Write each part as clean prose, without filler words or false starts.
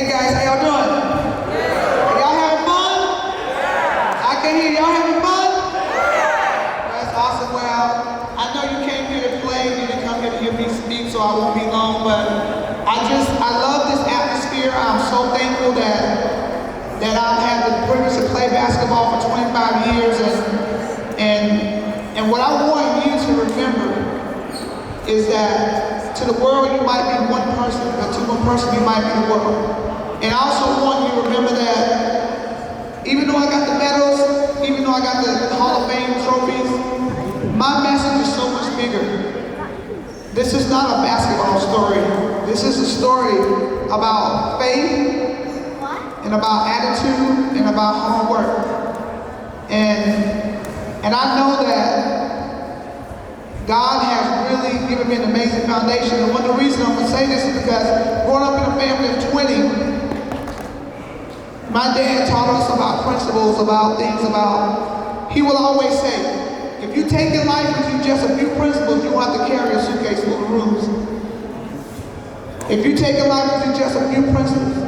Hey guys, how y'all doing? Yeah. Y'all having fun? Yeah. I can hear y'all having fun? Yeah. That's awesome. Well, I know you came here to play, you didn't come here to hear me speak, so I won't be long, but I love this atmosphere. I'm so thankful that I've had the privilege to play basketball for 25 years, and what I want you to remember is that to the world you might be one person, but to one person you might be the world. And I also want you to remember that even though I got the medals, even though I got the Hall of Fame trophies, my message is so much bigger. This is not a basketball story. This is a story about faith and about attitude and about hard work. And I know that God has really given me an amazing foundation. And one of the reasons I'm going to say this is because growing up in a family of 20, my dad taught us about principles, about things, he will always say, if you take your life with you just a few principles, you won't have to carry a suitcase full of rules. If you take your life with you just a few principles,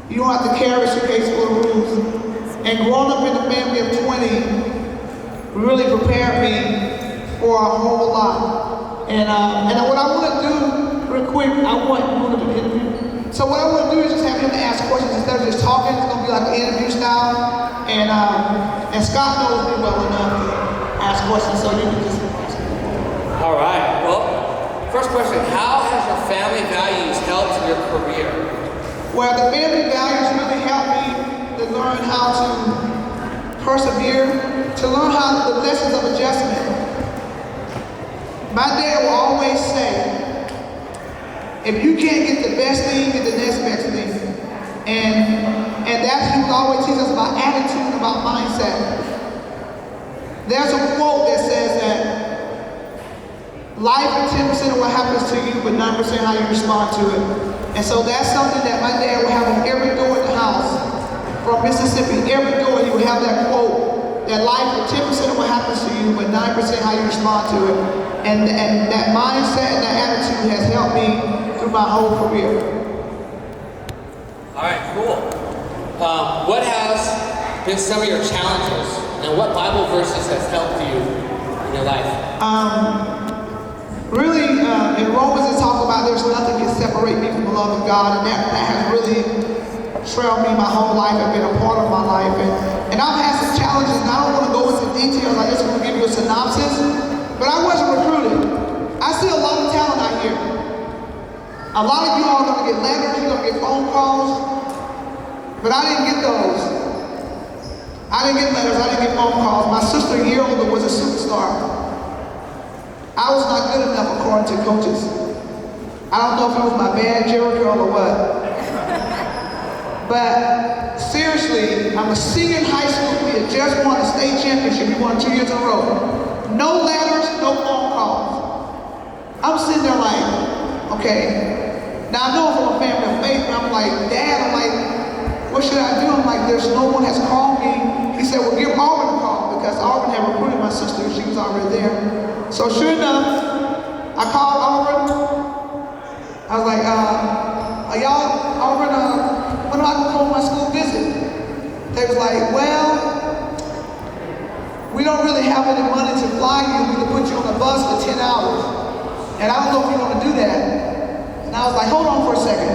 you don't have to carry a suitcase full of rules. And growing up in a family of 20 really prepared me for a whole lot. And what I want to do, real quick, I want to do an interview. So what I want to do is just have him ask questions instead of just talking. It's going to be like an interview style. And Scott knows me well enough to ask questions, so you can just ask. All right. Well, first question, how has your family values helped your career? Well, the family values really helped me to learn how to persevere, to learn how the lessons of adjustment. My dad will always say, if you can't get the best thing, get the next best thing. And that's, he would always teach us about attitude, about mindset. There's a quote that says that life is 10% of what happens to you, but 9% how you respond to it. And so that's something that my dad would have on every door in the house. From Mississippi, every door he would have that quote, that life is 10% of what happens to you, but 9% how you respond to it. And that mindset and that attitude has helped me through my whole career. All right, cool. What has been some of your challenges, and what Bible verses has helped you in your life? Really, in Romans it talks about there's nothing can separate me from the love of God, and that has really trailed me my whole life and been a part of my life. And I've had some challenges, and I don't want to go into details. I just want to give you a synopsis. But I wasn't recruited. I see a lot of talent out here. A lot of you all are going to get letters, you're going to get phone calls, but I didn't get those. I didn't get letters, I didn't get phone calls. My sister, a year older, was a superstar. I was not good enough according to coaches. I don't know if it was my bad Jerry curl or what. But seriously, I'm a senior in high school. We had just won the state championship. We won 2 years in a row. No letters, no phone calls. I'm sitting there like, okay. Now I know from a family of faith, but I'm like, Dad, I'm like, what should I do? I'm like, there's no one has called me. He said, well, give Auburn a call, because Auburn had recruited my sister and she was already there. So sure enough, I called Auburn. I was like, y'all, Auburn, when am I gonna come on my school visit? They was like, well, we don't really have any money to fly you. We can put you on a bus for 10 hours. And I don't know if you want to do that. And I was like, hold on for a second.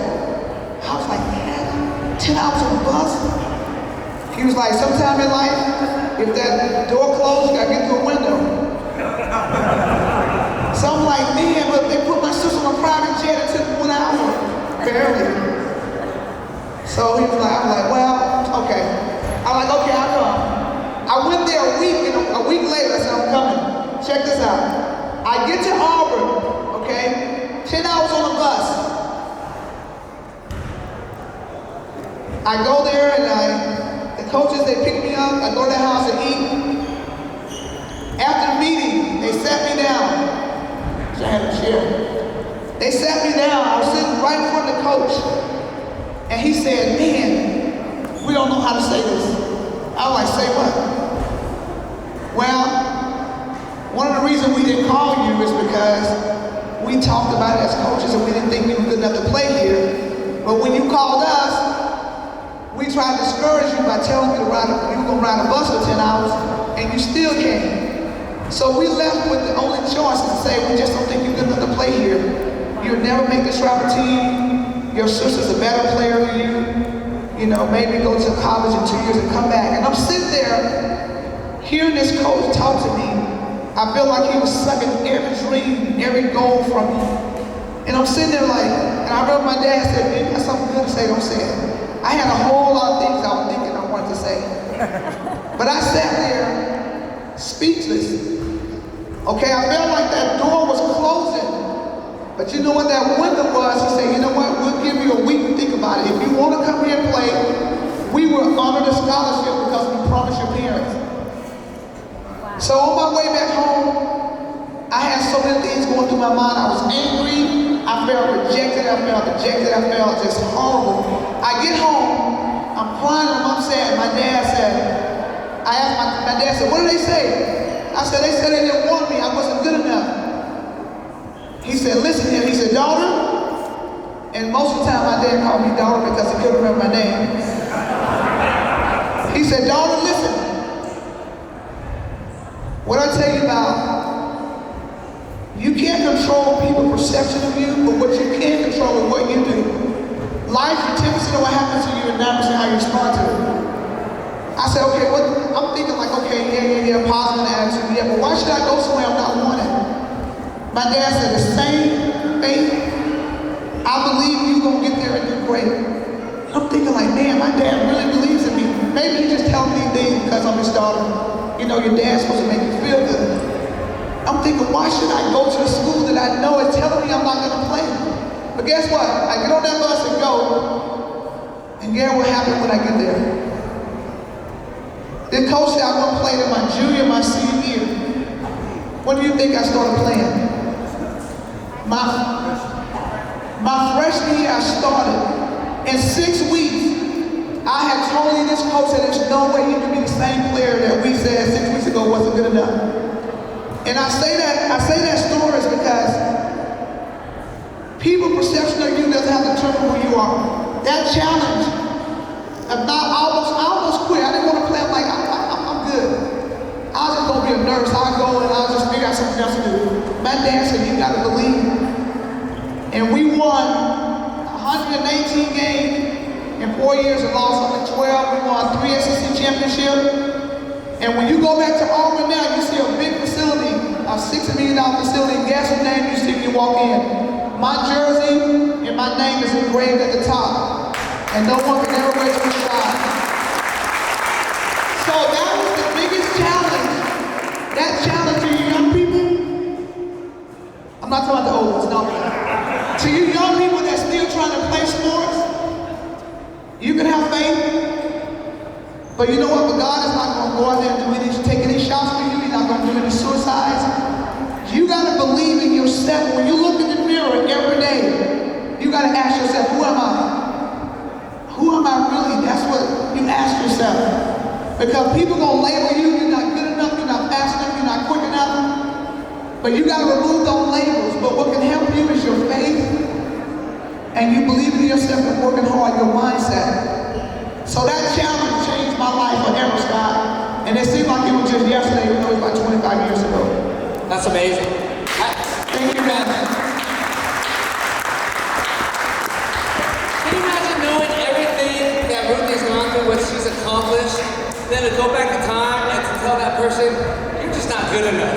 I was like, man, 10 hours on a bus? He was like, sometime in life, if that door closed, you gotta get through a window. So I'm like, man, but they put my sister on a private jet, it took 1 hour, barely. So he was like, I was like, well, okay. I'm like, okay, I'll come. I went there a week later, I said, I'm coming. Check this out. I get to Auburn, okay? 10 hours on a bus. I go there and the coaches, they pick me up. I go to their house and eat. After the meeting, they sat me down. So I had a chair. They sat me down. I was sitting right in front of the coach. And he said, man, we don't know how to say this. I was like, say what? Well, one of the reasons we didn't call you is because we talked about it as coaches and we didn't think we were good enough to play here. But when you called us, we tried to discourage you by telling you you were going to ride a bus for 10 hours, and you still came. So we left with the only choice to say, we just don't think you're good enough to play here. You'll never make this travel team. Your sister's a better player than you. You know, maybe go to college in 2 years and come back. And I'm sitting there, hearing this coach talk to me. I feel like he was sucking every dream, every goal from me. And I'm sitting there like, and I remember my dad said, "Man, you got something good to say, don't say it." I had a whole lot of things I was thinking I wanted to say. But I sat there, speechless. Okay, I felt like that door was closing. But you know what that window was? He said, "You know what, we'll give you a week to think about it. If you want to come here and play, we will honor the scholarship because we promised your parents." Wow. So on my way back home, I had so many things going through my mind. I was angry. I felt rejected, I felt just horrible. I get home, I'm crying, and I'm upset. My dad said, my dad said, "What did they say?" I said, "They said they didn't want me, I wasn't good enough." He said, "Listen here," he said, "Daughter," and most of the time my dad called me daughter because he couldn't remember my name. He said, "Daughter, listen. What I tell you about, you can't control people's perception of you, but what you can control is what you do. Life, you 10% of what happens to you and 9% how you respond to it." I said, "Okay, what?" I'm thinking like, okay, yeah, positive attitude, yeah, but why should I go somewhere I'm not wanted? My dad said, "The same faith, I believe you're gonna get there and do great." I'm thinking like, man, my dad really believes in me. Maybe he's just telling me things because I'm his daughter. You know, your dad's supposed to make you feel good. I'm thinking, why should I go to a school that I know is telling me I'm not going to play? But guess what? I get on that bus and go, and guess what happened when I get there? The coach said I'm going to play in my junior, my senior year. When do you think I started playing? My freshman year I started. In 6 weeks, I had told this coach that there's no way he could be the same player that we said 6 weeks ago wasn't good enough. And I say that story is because people's perception of you doesn't have to determine who you are. That challenge, I almost quit. I didn't want to play. I'm like, I'm good. I was just going to be a nurse. I'll go and I'll just figure out something else to do. My dad said, "You got to believe." And we won 118 games in 4 years and lost only 12. We won 3 SEC championships. And when you go back to Auburn now, you see a big facility, a $60 million facility. Guess whose name you see when you walk in? My jersey and my name is engraved at the top. And no one can ever raise my shot. So that was the biggest challenge. That challenge to you young people. I'm not talking about the old ones, no. To you young people that's still trying to play sports, you can have faith. But you know what? But God is not going to go out there and take any shots for you. He's not going to do any suicides. You got to believe in yourself. When you look in the mirror every day, you got to ask yourself, who am I? Who am I really? That's what you ask yourself. Because people are going to label you. You're not good enough. You're not fast enough. You're not quick enough. But you got to remove those labels. But what can help you is your faith. And you believe in yourself and working hard, your mindset. So that challenge changed my life forever, Scott. And it seemed like it was just yesterday, even though it was about 25 years ago. That's amazing. Thank you, man. Can you imagine knowing everything that Ruthie's gone through, what she's accomplished, then to go back in time and to tell that person, you're just not good enough.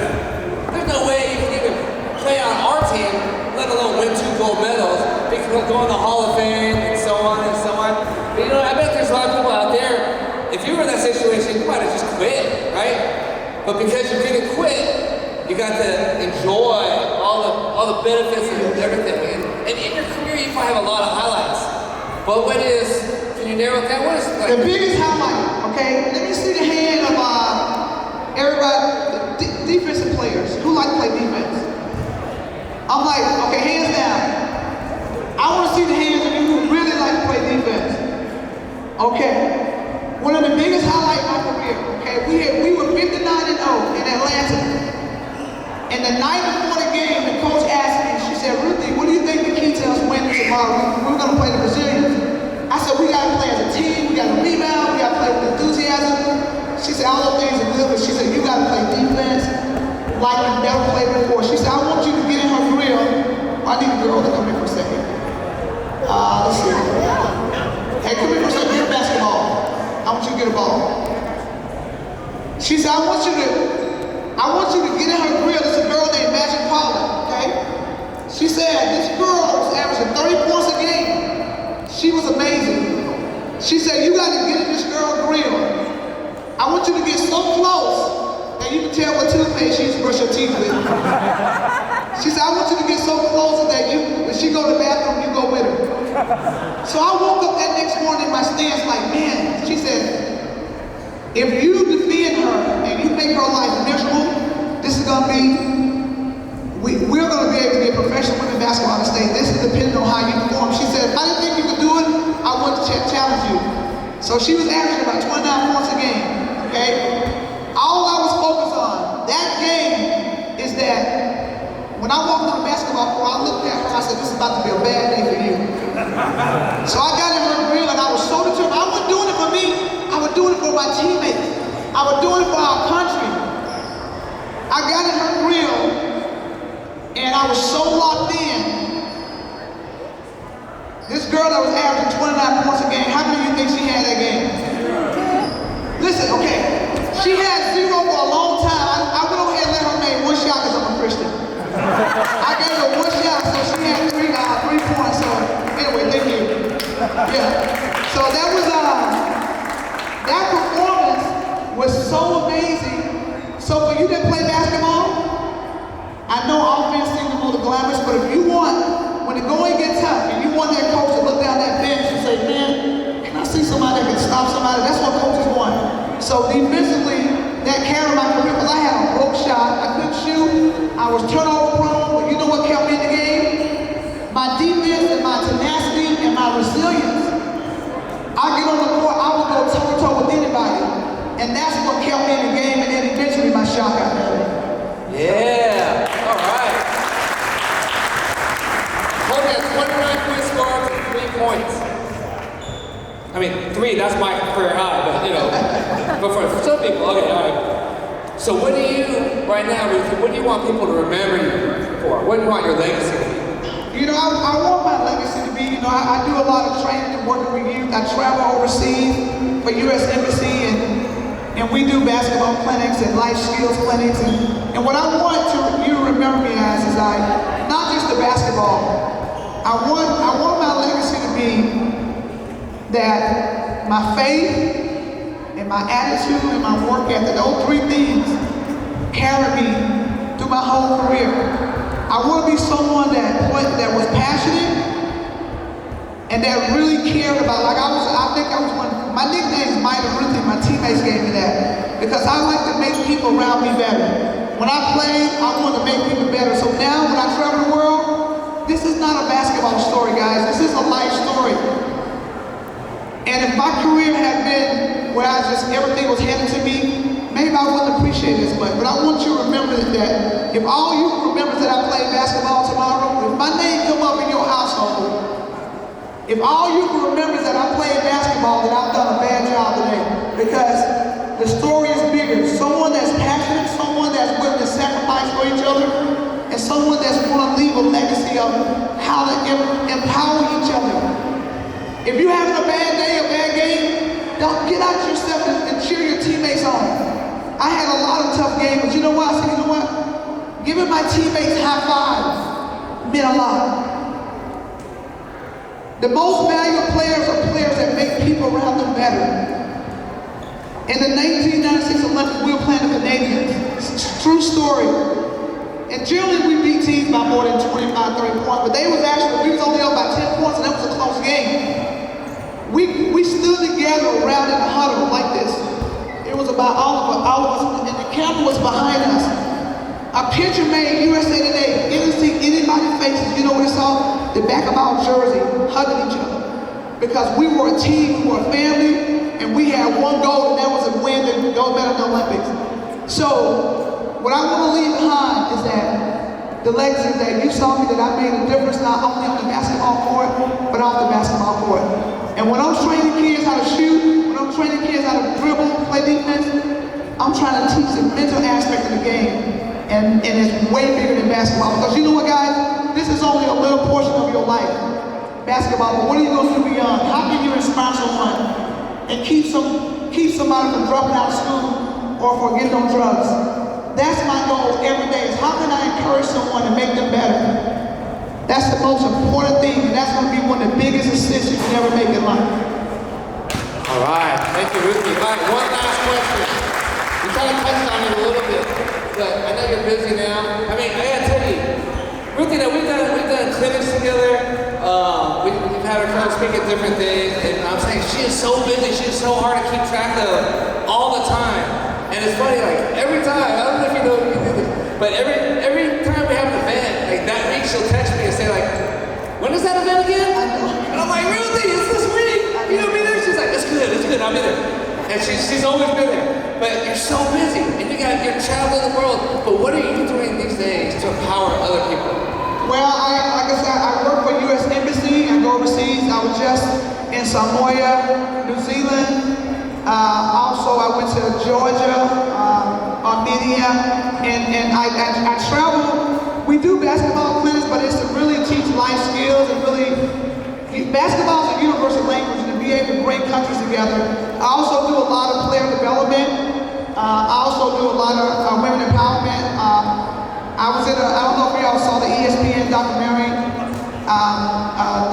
There's no way you can even play on our team, let alone win 2 gold medals, because we'll go in the Hall of Fame and so on and so on. But you know, I bet there's a lot of people out there, if you were in that situation, you might have just quit, right? But because you didn't quit, you got to enjoy all the benefits and everything. And in your career, you probably have a lot of highlights. But can you narrow it down? What is like, the biggest highlight, okay? Let me see the hand of everybody, defensive players. Who like to play defense? I'm like, okay, hands down. I want to see the hands of you who really like to play defense. Okay. One of the biggest highlights of my career, okay, we were 59-0 in Atlanta. And the night before the game, the coach asked me, she said, "Ruthie, what do you think the key to us winning tomorrow? We're going to play the Brazilians." said, all those things are good, but she said, you gotta play defense like you've never played before. She said, I want you to get in her grill. I need a girl to come in for a second. Let's see. Hey, come in for a second, get a basketball. I want you to get a ball. She said, I want you to get in her grill. There's a girl named Magic Paula, okay? She said, this girl was averaging 30 points a game. She was amazing. She said, you gotta get in this girl grill. I want you to get so close that you can tell what toothpaste she used to brush her teeth with. She said, I want you to get so close that when she go to the bathroom, you go with her. So I woke up that next morning in my stance like, man, she said, if you defend her and you make her life miserable, this is gonna be, we're gonna be able to get professional women basketball in the state. This is depending on how you perform. She said, if I didn't think you could do it, I wanted to challenge you. So she was averaging about 29 points a game, okay? All I was focused on that game is that when I walked on the basketball court, I looked at her, I said, this is about to be a bad day for you. So I got in her grill and I was so determined. I wasn't doing it for me, I was doing it for my teammates. I was doing it for our country. I got in her grill and I was so locked in. This girl that was averaging 29 points a game, how many of you think she had that game? Listen, okay, she had 0 for a long time. I went over here and let her make 1 shot because I'm a Christian. I gave her 1 shot, so she had 3 points. So anyway, thank you. Yeah. So that was that performance was so amazing. So for you that play basketball, I know offense seems to be the glamorous, but if you want, when the going gets tough, and you want that coach to look down that bench and say, man, can I see somebody that can stop somebody? That's what coaches want. So defensively, that carried my career because I had a broke shot. I couldn't shoot. I was turnover prone, but you know what kept me in the game? My defense and my tenacity and my resilience. I get on the court, I will go toe-to-toe with anybody. And that's what kept me in the game, and then eventually my shot got better. Yeah, all right. Bolton has 29 points scored and 3 points. I mean, 3, that's my career high, but you know, but for some people, okay, all right. So what do you, right now, Ruthie, what do you want people to remember you for? What do you want your legacy to be? You know, I want my legacy to be, you know, I do a lot of training and working with youth. I travel overseas for U.S. Embassy, and we do basketball clinics and life skills clinics. And what I want you to remember me as is not just the basketball. I want my legacy to be that my faith and my attitude and my work ethic, those 3 things carry me through my whole career. I want to be someone that was passionate and that really cared about, my nickname is Mike and Ruthie, my teammates gave me that, because I like to make people around me better. When I played, I wanted to make people better. So now when I travel the world, this is not a basketball story, guys. This is a life story. And if my career had been where everything was handed to me, maybe I wouldn't appreciate it as much. But I want you to remember that if all you remember is that I played basketball tomorrow, if my name come up in your household, if all you can remember is that I played basketball, then I've done a bad job today. Because the story is bigger. Someone that's passionate, someone that's willing to sacrifice for each other, and someone that's going to leave a legacy of how to empower each other. If you're having a bad day, a bad game, don't get out yourself and cheer your teammates on. I had a lot of tough games, but you know what? I said, you know what? Giving my teammates high fives meant a lot. The most valuable players are players that make people around them better. In the 1996 Olympics, we were playing the Canadians. It's a true story. And generally we beat teams by more than 25, 30 points, but we was only up by 10 points, and that was a close game. We stood together around in a huddle like this. It was about all of us, and the camera was behind us. A picture made USA Today. You didn't see anybody's faces. You know what it saw? The back of our jersey, hugging each other. Because we were a team, we were a family, and we had one goal, and that was to win and go better in the Olympics. So, what I want to leave behind is that the legacy is that you saw me, that I made a difference not only on the basketball court, but off the basketball court. And when I'm training kids how to shoot, when I'm training kids how to dribble, play defense, I'm trying to teach the mental aspect of the game. And it's way bigger than basketball. Because you know what, guys? This is only a little portion of your life, basketball. But what are you going to do beyond? How can you inspire someone and keep somebody from dropping out of school or for getting on drugs? That's my goal every day, is how can I encourage someone and make them better? That's the most important thing, and that's going to be one of the biggest assists you can ever make in life. All right, thank you, Ruthie. All right, one last question. You kind of touched on it a little bit, but I know you're busy now. I mean, I gotta tell you, Ruthie, we've done clinics together. We've had her come speak at different things, and I'm saying she is so busy, she is so hard to keep track of all the time. And it's funny, like every time, I don't know if you know if you do this, but every time we have an event, like that week she'll text me and say like, when is that event again? And I'm like, Ruthie, it's this week. You gonna be there? She's like, it's good, I'll be there. And she's always been there. But you're so busy, and you're traveling the world. But what are you doing these days to empower other people? Well, like I said, I work for U.S. Embassy. I go overseas. I was just in Samoa, New Zealand. Also, I went to Georgia, Armenia, and I travel. We do basketball clinics, but it's to really teach life skills and basketball is a universal language, and to be able to bring countries together. I also do a lot of player development. I also do a lot of women empowerment. I don't know if y'all saw the ESPN documentary,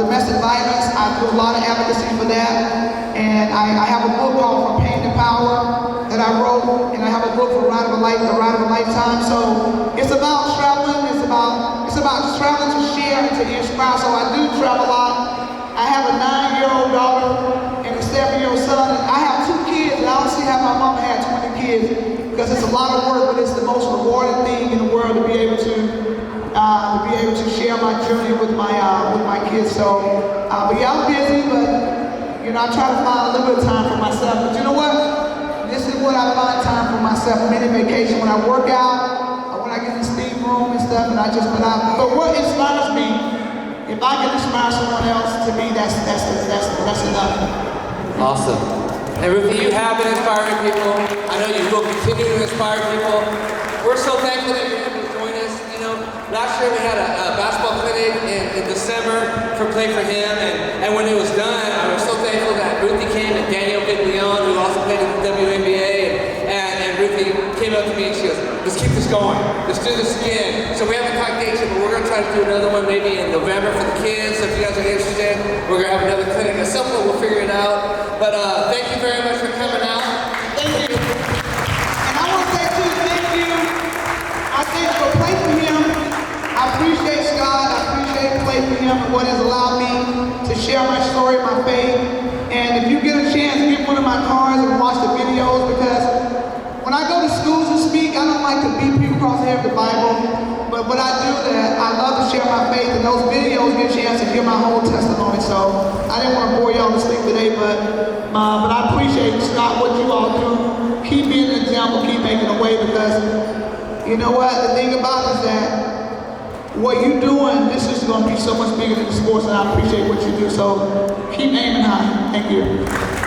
domestic violence. I do a lot of advocacy for that. And I have a book called From Pain to Power that I wrote, and I have a book for The Ride of a Lifetime. So it's about traveling, it's about traveling to share and to inspire. So I do travel a lot. I have a 9-year-old daughter and a 7-year-old son. And I have 2 kids, and I don't see how my mama had 20 kids, because it's a lot of work, but it's the most rewarding thing in the world to be able to share my journey with my kids. So, but yeah, I'm busy, but I try to find a little bit of time for myself. But you know what? This is what I find time for myself. Mini vacation when I work out, or when I get in the steam room and stuff, and but what inspires me? If I can inspire someone else, to me, that's enough. Awesome. And Ruthie, you have been inspiring people. I know you will continue to inspire people. We're so thankful that you're able to join us. Last year we had a basketball clinic in December for Play For Him, and when it was done, I was so thankful that Ruthie came, and Daniel Biglione, who also played in the WNBA, and Ruthie came up to me and she goes, let's keep this going. Let's do this again. So we haven't talked dates yet, but we're going to try to do another one maybe in November for the kids. So if you guys are interested, we're going to have another clinic. At some point, we'll figure it out. But thank you very much for coming out. Thank you. And I want to say too, thank you. I think for Play For Him, I appreciate Scott. I appreciate Play For Him and what has allowed me to share my story, my faith. And if you get a chance, get one of my cards and watch the videos, because when I go to schools and speak, I don't like to beat people across the head with the Bible. But when I do that, I love to share my faith, and those videos get a chance to hear my whole testimony. So I didn't want to bore y'all to sleep today, but I appreciate, Scott, what you all do. Keep being an example, keep making a way, because you know what? The thing about it is that what you're doing, this is going to be so much bigger than the sports, and I appreciate what you do. So keep aiming high. Thank you.